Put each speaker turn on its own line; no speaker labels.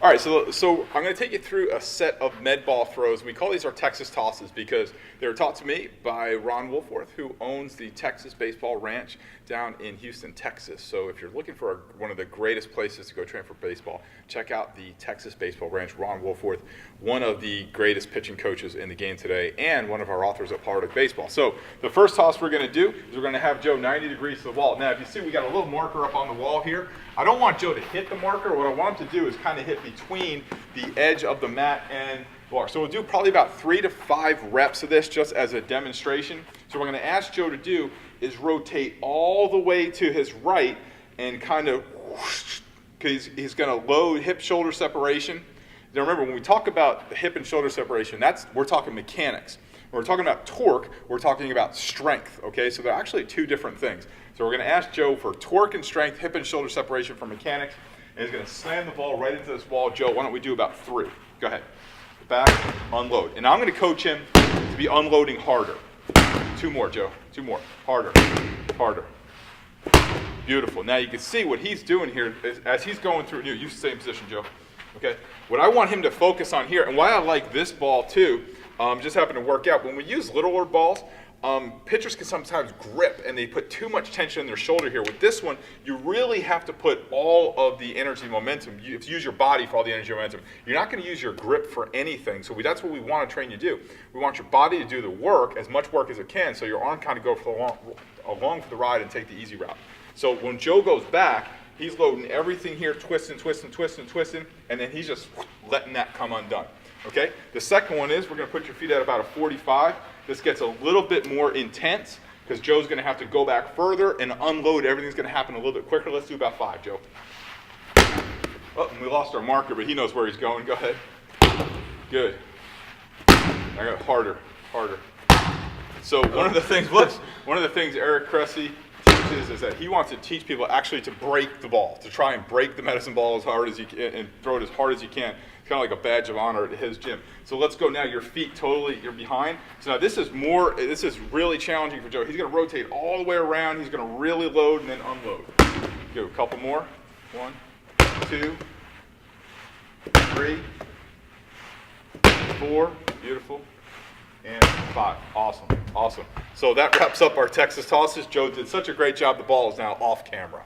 All right, so I'm going to take you through a set of med ball throws. We call these our Texas tosses because they were taught to me by Ron Wolforth, who owns the Texas Baseball Ranch down in Houston, Texas. So if you're looking for one of the greatest places to go train for baseball, check out the Texas Baseball Ranch. Ron Wolforth, one of the greatest pitching coaches in the game today, and one of our authors at Politic Baseball. So the first toss we're going to do is we're going to have Joe 90 degrees to the wall. Now, if you see, we got a little marker up on the wall here. I don't want Joe to hit the marker. What I want him to do is kind of hit between the edge of the mat and the bar. So we'll do probably about 3 to 5 reps of this just as a demonstration. So what we're going to ask Joe to do is rotate all the way to his right and kind of whoosh, because he's going to load hip-shoulder separation. Now remember, when we talk about the hip and shoulder separation, we're talking mechanics. When we're talking about torque, we're talking about strength, okay? So they're actually 2 different things. So we're going to ask Joe for torque and strength, hip and shoulder separation for mechanics, and he's going to slam the ball right into this wall. Joe, why don't we do about 3? Go ahead. Back, unload. And I'm going to coach him to be unloading harder. 2 more, Joe. 2 more. Harder. Harder. Beautiful. Now you can see what he's doing here is, as he's going through, use the same position, Joe. Okay. What I want him to focus on here, and why I like this ball too, just happened to work out. When we use littler balls, pitchers can sometimes grip and they put too much tension in their shoulder here. With this one, you really have to put all of the energy and momentum. You have to use your body for all the energy and momentum. You're not going to use your grip for anything. So that's what we want to train you to do. We want your body to do the work, as much work as it can, so your arm kind of go along for the ride and take the easy route. So when Joe goes back, he's loading everything here, twisting, twisting, twisting, twisting, and then he's just letting that come undone. Okay? The second one is we're going to put your feet at about a 45. This gets a little bit more intense because Joe's going to have to go back further and unload. Everything's going to happen a little bit quicker. Let's do about 5, Joe. Oh, we lost our marker, but he knows where he's going. Go ahead. Good. I got harder, harder. So one of the things Eric Cressy teaches is that he wants to teach people actually to break the ball, to try and break the medicine ball as hard as you can and throw it as hard as you can. It's kind of like a badge of honor at his gym. So let's go now. Your feet totally, you're behind. So now this is really challenging for Joe. He's going to rotate all the way around. He's going to really load and then unload. Go a couple more. 1, 2, 3, 4. Beautiful. And 5. Awesome. Awesome. So that wraps up our Texas tosses. Joe did such a great job. The ball is now off camera.